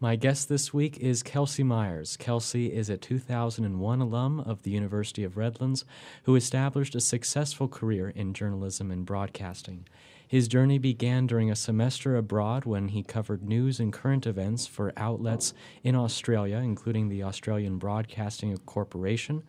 My guest this week is Kelsey Myers. Kelsey is a 2001 alum of the University of Redlands who established a successful career in journalism and broadcasting. His journey began during a semester abroad when he covered news and current events for outlets in Australia, including the Australian Broadcasting Corporation.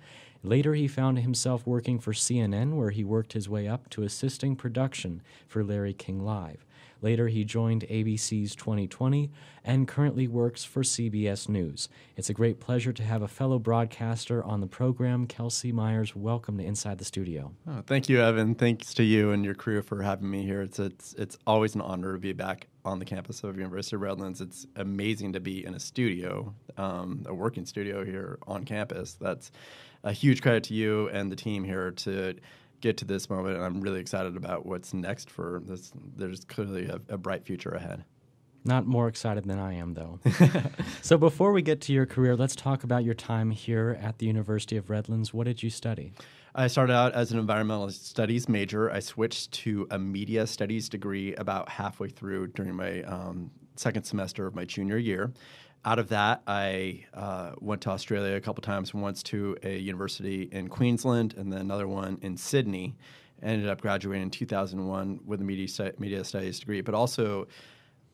Later, he found himself working for CNN, where he worked his way up to assisting production for Larry King Live. Later, he joined ABC's 2020 and currently works for CBS News. It's a great pleasure to have a fellow broadcaster on the program. Kelsey Myers, welcome to Inside the Studio. Oh, thank you, Evan. Thanks to you and your crew for having me here. It's always an honor to be back on the campus of University of Redlands. It's amazing to be in a studio, a working studio here on campus. That's a huge credit to you and the team here to get to this moment, and I'm really excited about what's next for this. There's clearly a bright future ahead. Not more excited than I am, though. So before we get to your career, let's talk about your time here at the University of Redlands. What did you study? I started out as an environmental studies major. I switched to a media studies degree about halfway through during my second semester of my junior year. Out of that, I went to Australia a couple times, once to a university in Queensland and then another one in Sydney. I ended up graduating in 2001 with a media studies degree, but also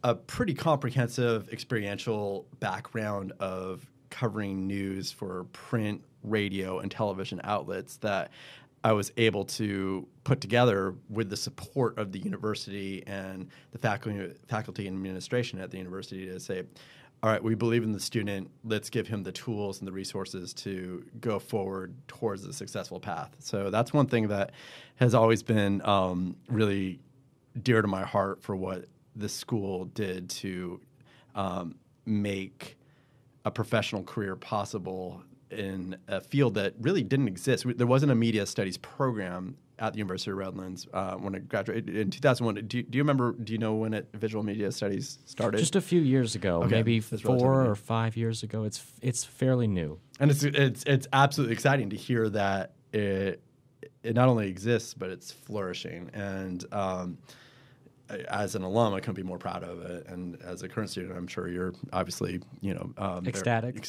a pretty comprehensive experiential background of covering news for print, radio, and television outlets that I was able to put together with the support of the university and the faculty and administration at the university to say, all right, we believe in the student. Let's give him the tools and the resources to go forward towards a successful path. So that's one thing that has always been really dear to my heart for what this school did to make a professional career possible in a field that really didn't exist. There wasn't a media studies program at the University of Redlands when I graduated in 2001. Do you remember? Do you know when visual media studies started? Just a few years ago, okay. Maybe 4 or 5 years ago. It's fairly new, and it's absolutely exciting to hear that it not only exists but it's flourishing. And as an alum, I couldn't be more proud of it. And as a current student, I'm sure you're obviously ecstatic.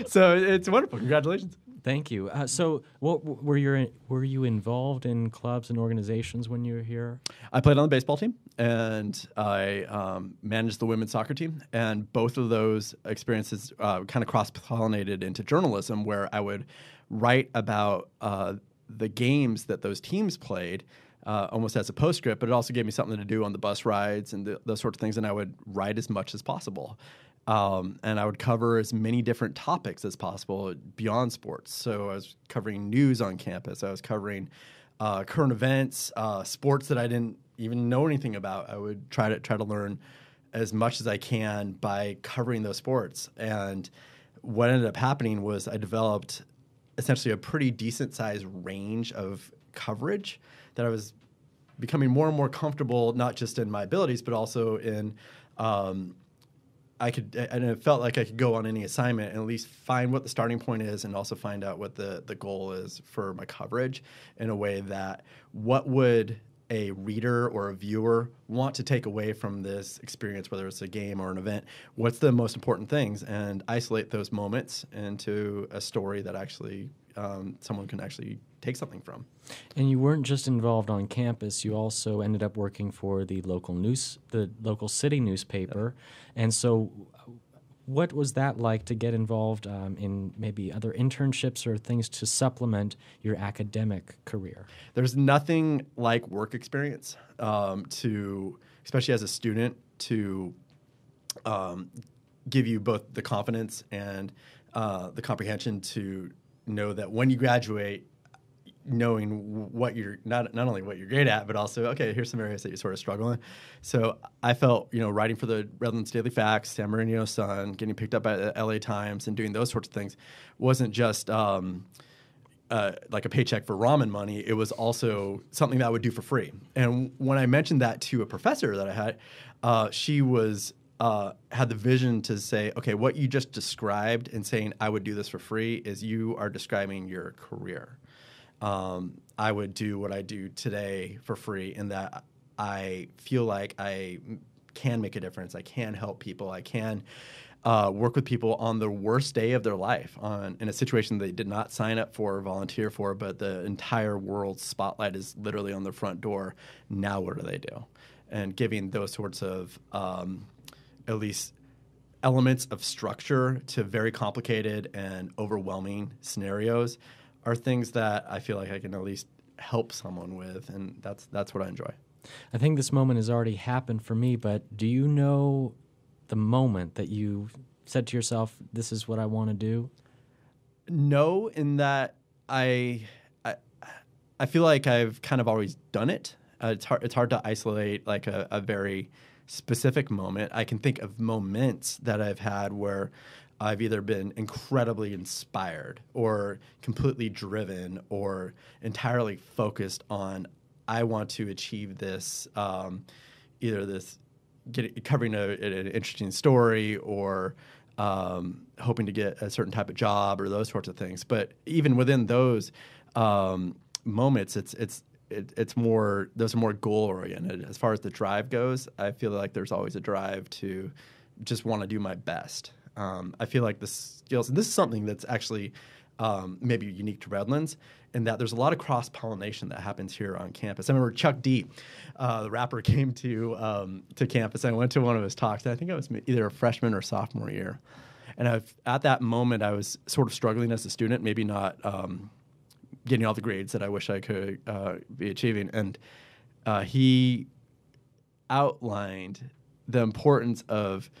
So it's wonderful. Congratulations. Thank you. So, what were you involved in clubs and organizations when you were here? I played on the baseball team, and I managed the women's soccer team. And both of those experiences kind of cross-pollinated into journalism, where I would write about the games that those teams played, almost as a postscript, but it also gave me something to do on the bus rides and those sorts of things, and I would write as much as possible. And I would cover as many different topics as possible beyond sports. So I was covering news on campus. I was covering current events, sports that I didn't even know anything about. I would try to learn as much as I can by covering those sports. And what ended up happening was I developed essentially a pretty decent-sized range of coverage that I was becoming more and more comfortable, not just in my abilities, but also in and it felt like I could go on any assignment and at least find what the starting point is and also find out what the goal is for my coverage in a way that what would a reader or a viewer want to take away from this experience, whether it's a game or an event, what's the most important things, and isolate those moments into a story that actually someone can actually take something from. And you weren't just involved on campus; you also ended up working for the local city newspaper. And so, what was that like to get involved in maybe other internships or things to supplement your academic career? There's nothing like work experience especially as a student, to give you both the confidence and the comprehension to know that when you graduate, knowing what you're not only what you're great at, but also, okay, here's some areas that you sort of struggle in. So I felt, writing for the Redlands Daily Fax, San Bernardino Sun, getting picked up by the LA Times, and doing those sorts of things wasn't just like a paycheck for ramen money. It was also something that I would do for free. And when I mentioned that to a professor that I had, she was had the vision to say, okay, what you just described and saying I would do this for free is you are describing your career. I would do what I do today for free, in that I feel like I can make a difference. I can help people. I can work with people on the worst day of their life in a situation they did not sign up for or volunteer for, but the entire world's spotlight is literally on their front door. Now what do they do? And giving those sorts of at least elements of structure to very complicated and overwhelming scenarios are things that I feel like I can at least help someone with, and that's what I enjoy. I think this moment has already happened for me, but do you know the moment that you said to yourself, this is what I want to do? No, in that I feel like I've kind of always done it. It's hard to isolate like a very specific moment. I can think of moments that I've had where I've either been incredibly inspired or completely driven or entirely focused on I want to achieve this, either this covering an interesting story or hoping to get a certain type of job or those sorts of things. But even within those moments, it's more, those are more goal oriented. As far as the drive goes, I feel like there's always a drive to just want to do my best. I feel like the skills, and this is something that's actually maybe unique to Redlands, in that there's a lot of cross-pollination that happens here on campus. I remember Chuck D, the rapper, came to campus. I went to one of his talks. I think I was either a freshman or sophomore year. And at that moment, I was sort of struggling as a student, maybe not getting all the grades that I wish I could be achieving. And he outlined the importance of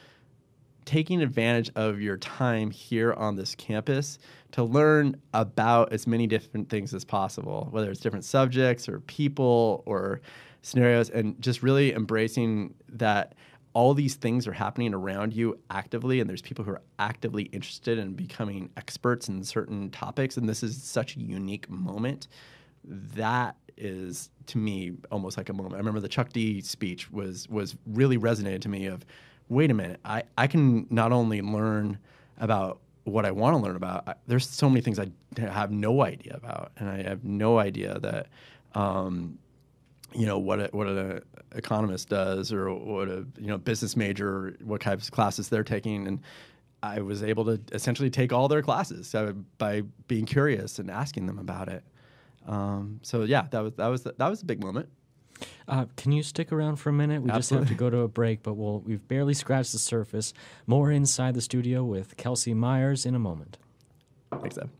taking advantage of your time here on this campus to learn about as many different things as possible, whether it's different subjects or people or scenarios, and just really embracing that all these things are happening around you actively, and there's people who are actively interested in becoming experts in certain topics, and this is such a unique moment. That is, to me, almost like a moment. I remember the Chuck D speech was really resonated to me of, wait a minute, I can not only learn about what I want to learn about, there's so many things I have no idea about, and I have no idea that, what an economist does, or what a business major, what types of classes they're taking, and I was able to essentially take all their classes by being curious and asking them about it. So yeah, that was a big moment. Can you stick around for a minute? We Absolutely. just have to go to a break, but we've barely scratched the surface. More Inside the Studio with Kelsey Myers in a moment. Thanks, Ed.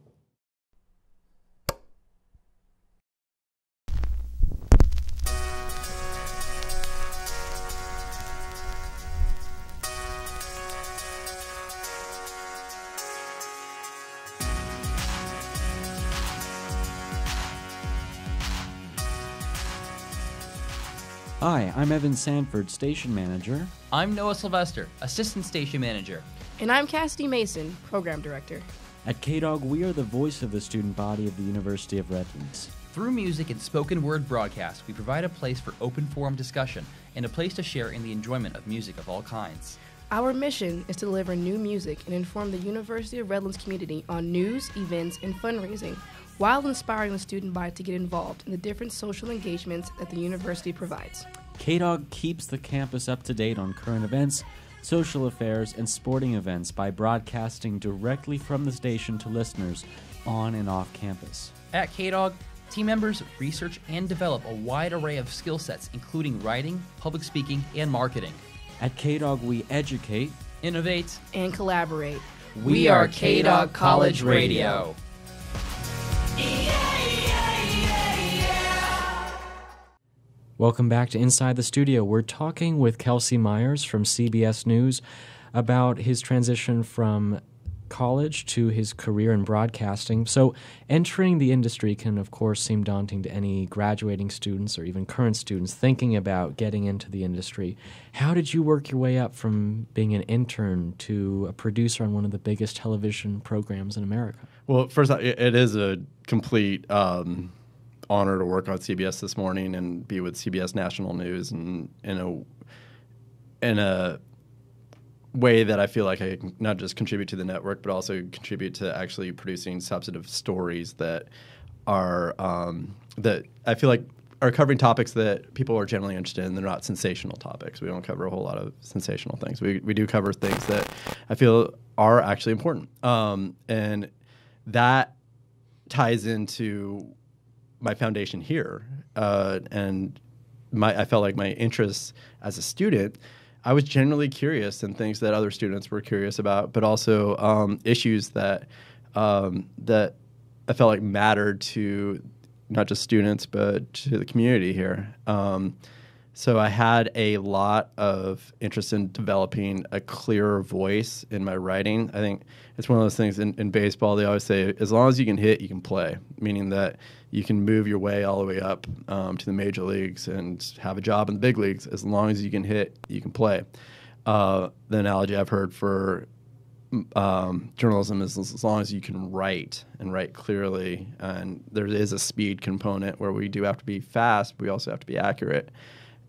Hi, I'm Evan Sanford, Station Manager. I'm Noah Sylvester, Assistant Station Manager. And I'm Cassidy Mason, Program Director. At KDOG, we are the voice of the student body of the University of Redlands. Through music and spoken word broadcast, we provide a place for open forum discussion and a place to share in the enjoyment of music of all kinds. Our mission is to deliver new music and inform the University of Redlands community on news, events, and fundraising, while inspiring the student body to get involved in the different social engagements that the university provides. KDOG keeps the campus up to date on current events, social affairs, and sporting events by broadcasting directly from the station to listeners on and off campus. At KDOG, team members research and develop a wide array of skill sets, including writing, public speaking, and marketing. At KDOG, we educate, innovate, and collaborate. We are KDOG College Radio. Welcome back to Inside the Studio. We're talking with Kelsey Myers from CBS News about his transition from college to his career in broadcasting. So entering the industry can, of course, seem daunting to any graduating students or even current students thinking about getting into the industry. How did you work your way up from being an intern to a producer on one of the biggest television programs in America? Well, first, it is a complete honor to work on CBS this morning and be with CBS National News, and in a way that I feel like I can not just contribute to the network, but also contribute to actually producing substantive stories that are that I feel like are covering topics that people are generally interested in. They're not sensational topics. We don't cover a whole lot of sensational things. We do cover things that I feel are actually important. And that ties into my foundation here. And I felt like my interests as a student, I was generally curious in things that other students were curious about, but also issues that that I felt like mattered to not just students, but to the community here. So I had a lot of interest in developing a clearer voice in my writing. I think it's one of those things in baseball, they always say, as long as you can hit, you can play, meaning that you can move your way all the way up to the major leagues and have a job in the big leagues. As long as you can hit, you can play. The analogy I've heard for journalism is as long as you can write and write clearly, and there is a speed component where we do have to be fast, but we also have to be accurate.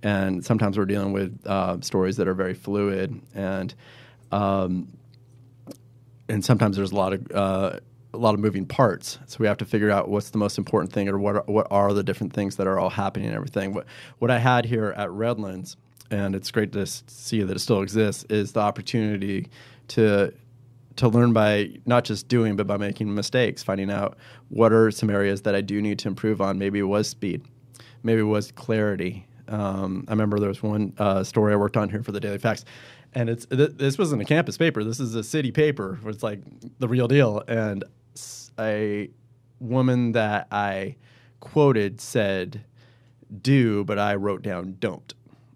And sometimes we're dealing with stories that are very fluid, and sometimes there's a lot of moving parts. So we have to figure out what's the most important thing, or what are the different things that are all happening and everything. What I had here at Redlands, and it's great to see that it still exists, is the opportunity to learn by not just doing, but by making mistakes, finding out what are some areas that I do need to improve on. Maybe it was speed, maybe it was clarity. I remember there was one story I worked on here for the Daily Facts, and this wasn't a campus paper. This is a city paper where it's like the real deal. And a woman that I quoted said, "Do," but I wrote down "don't."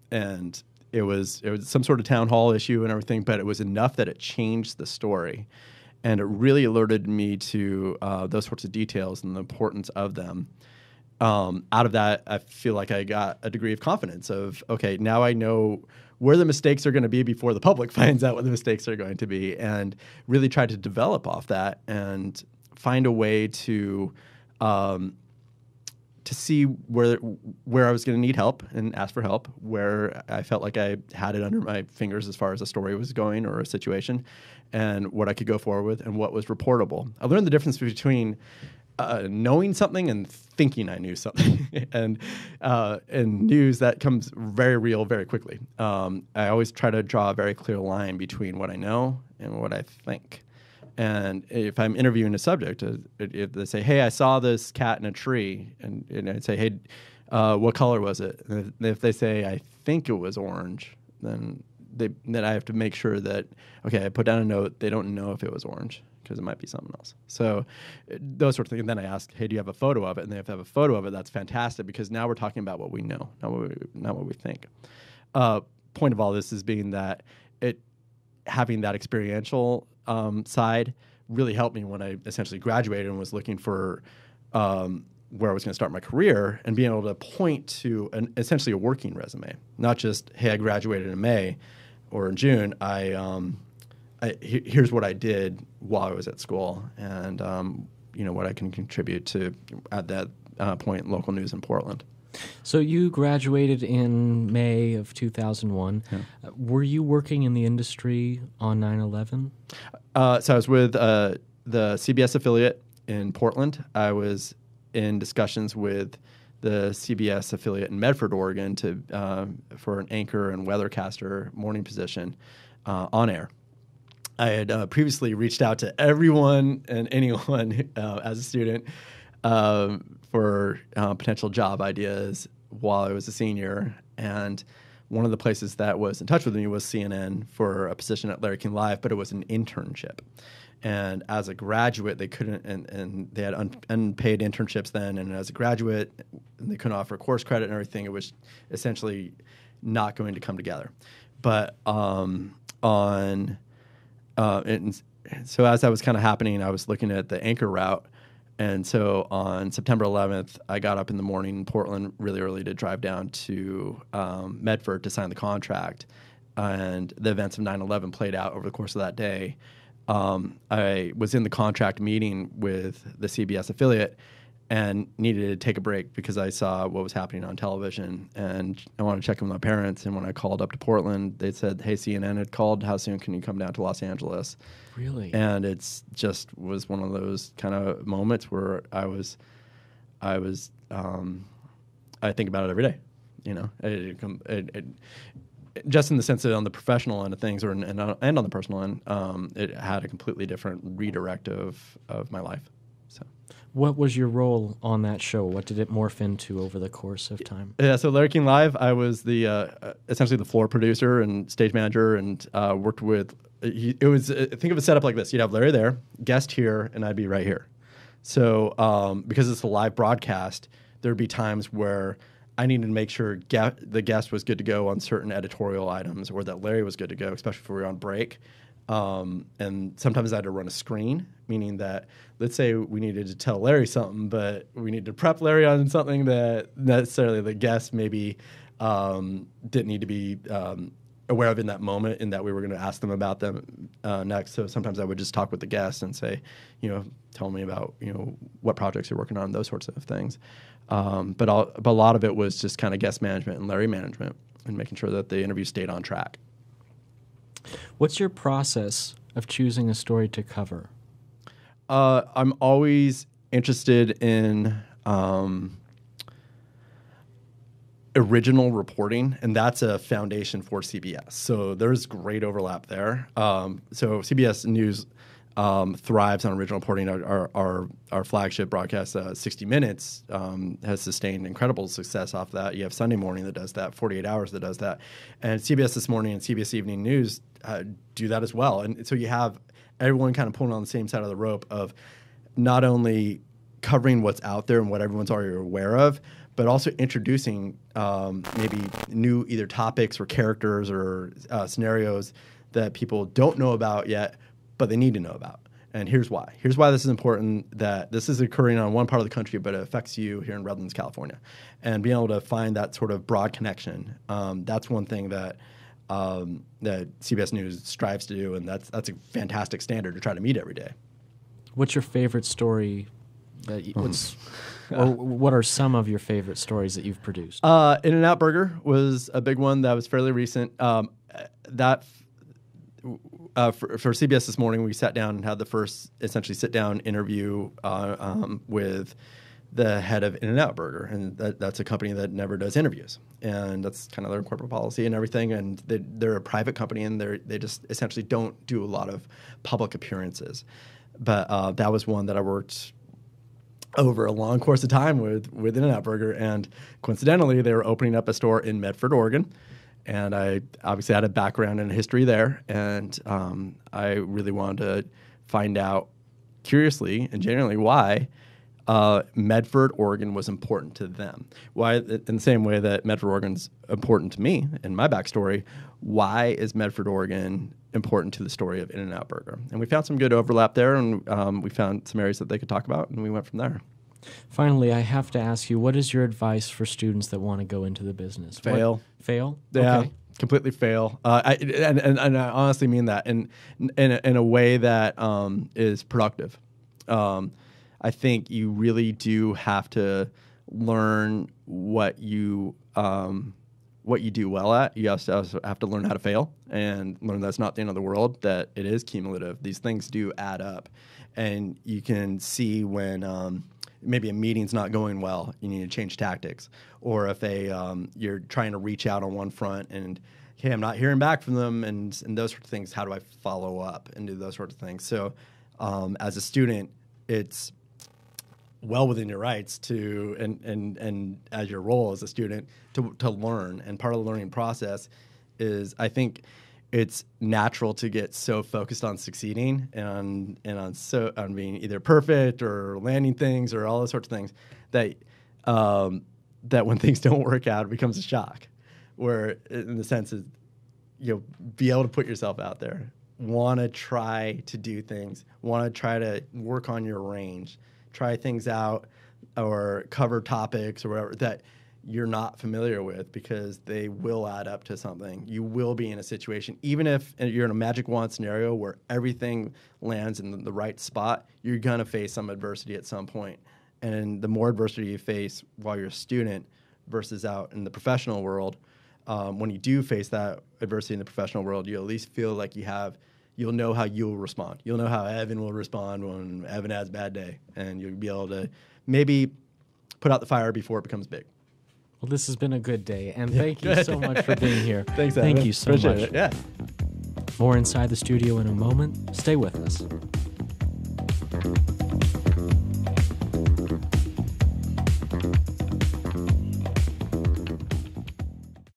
And it was some sort of town hall issue and everything, but it was enough that it changed the story. And it really alerted me to those sorts of details and the importance of them. Out of that, I feel like I got a degree of confidence of, okay, now I know where the mistakes are going to be before the public finds out what the mistakes are going to be, and really try to develop off that and find a way to see where I was going to need help and ask for help, where I felt like I had it under my fingers as far as a story was going or a situation, and what I could go forward with and what was reportable. I learned the difference between knowing something and thinking I knew something, and news that comes very real very quickly. I always try to draw a very clear line between what I know and what I think. And if I'm interviewing a subject, if they say, "Hey, I saw this cat in a tree," and I'd say, "Hey, what color was it?" And if they say, "I think it was orange," then I have to make sure that, okay, I put down a note. They don't know if it was orange, because it might be something else. So those sort of things. And then I ask, "Hey, do you have a photo of it?" And they have to have a photo of it. That's fantastic, because now we're talking about what we know, not what we think. Point of all this is being that having that experiential side really helped me when I essentially graduated and was looking for where I was going to start my career, and being able to point to essentially a working resume, not just, "Hey, I graduated in May or in June. Here's what I did while I was at school, and what I can contribute to at that point local news in Portland." So you graduated in May of 2001. Yeah. Were you working in the industry on 9/11? So I was with the CBS affiliate in Portland. I was in discussions with the CBS affiliate in Medford, Oregon, for an anchor and weathercaster morning position on air. I had previously reached out to everyone and anyone as a student for potential job ideas while I was a senior. And one of the places that was in touch with me was CNN for a position at Larry King Live, but it was an internship. And as a graduate, they couldn't, and they had unpaid internships then. And as a graduate, they couldn't offer course credit and everything. It was essentially not going to come together. But so as that was kind of happening, I was looking at the anchor route. And so on September 11th, I got up in the morning in Portland really early to drive down to Medford to sign the contract. And the events of 9/11 played out over the course of that day. I was in the contract meeting with the CBS affiliate and needed to take a break because I saw what was happening on television, and I wanted to check in with my parents. And when I called up to Portland, they said, "Hey, CNN had called. How soon can you come down to Los Angeles?" Really? And it's just was one of those kind of moments where I I think about it every day. Just in the sense that on the professional end of things, and on the personal end, it had a completely different redirect of my life. So, what was your role on that show? What did it morph into over the course of time? Yeah, so Larry King Live, I was the essentially the floor producer and stage manager, and worked with. It was think of a setup like this: you'd have Larry there, guest here, and I'd be right here. So because it's a live broadcast, there'd be times where I needed to make sure the guest was good to go on certain editorial items, or that Larry was good to go, especially if we were on break. And sometimes I had to run a screen, meaning that, let's say we needed to tell Larry something, but we needed to prep Larry on something that necessarily the guest maybe didn't need to be aware of in that moment, in that we were going to ask them about them next. So sometimes I would just talk with the guest and say, tell me about, what projects you're working on, those sorts of things. But a lot of it was just kind of guest management and Larry management and making sure that the interview stayed on track. What's your process of choosing a story to cover? I'm always interested in original reporting, and that's a foundation for CBS. So there's great overlap there. So CBS News thrives on original reporting. Our flagship broadcast, 60 Minutes, has sustained incredible success off that. You have Sunday Morning that does that, 48 Hours that does that. And CBS This Morning and CBS Evening News do that as well. And so you have everyone kind of pulling on the same side of the rope of not only covering what's out there and what everyone's already aware of, but also introducing maybe new either topics or characters or scenarios that people don't know about yet, but they need to know about. And here's why. Here's why this is important, that this is occurring on one part of the country, but it affects you here in Redlands, California. And being able to find that sort of broad connection, that's one thing that CBS News strives to do, and that's a fantastic standard to try to meet every day. What's your favorite story? Or what are some of your favorite stories that you've produced? In-N-Out Burger was a big one that was fairly recent. For CBS This Morning, we sat down and had the first essentially sit-down interview with the head of In-N-Out Burger, and that's a company that never does interviews, and that's kind of their corporate policy and everything. And they're a private company, and they just essentially don't do a lot of public appearances. But that was one that I worked over a long course of time with In-N-Out Burger, and coincidentally, they were opening up a store in Medford, Oregon. And I obviously had a background and a history there, and I really wanted to find out, curiously and genuinely, why Medford, Oregon was important to them. Why, in the same way that Medford, Oregon's important to me and my backstory, why is Medford, Oregon important to the story of In-N-Out Burger? And we found some good overlap there, and we found some areas that they could talk about, and we went from there. Finally, I have to ask you, what is your advice for students that want to go into the business? Fail. Fail? Yeah, okay. Completely fail. And I honestly mean that in a way that is productive. I think you really do have to learn what you do well at. You also have to learn how to fail and learn that's not the end of the world, that it is cumulative. These things do add up. And you can see when maybe a meeting's not going well, you need to change tactics. Or if you're trying to reach out on one front and, hey, I'm not hearing back from them, and those sort of things, how do I follow up and do those sorts of things? So as a student, it's well within your rights to, and as your role as a student, to learn. And part of the learning process is, I think, it's natural to get so focused on succeeding and on being either perfect or landing things or all those sorts of things that when things don't work out, it becomes a shock. Where, in the sense is, be able to put yourself out there, want to try to do things, want to try to work on your range, try things out, or cover topics or whatever that you're not familiar with, because they will add up to something. You will be in a situation, even if you're in a magic wand scenario where everything lands in the right spot, you're going to face some adversity at some point. And the more adversity you face while you're a student versus out in the professional world, when you do face that adversity in the professional world, you at least feel like you'll know how you'll respond. You'll know how Evan will respond when Evan has a bad day, and you'll be able to maybe put out the fire before it becomes big. Well, this has been a good day, and thank you so much for being here. Thanks, Thank Evan. you so Appreciate much. it. Yeah. More inside the studio in a moment. Stay with us.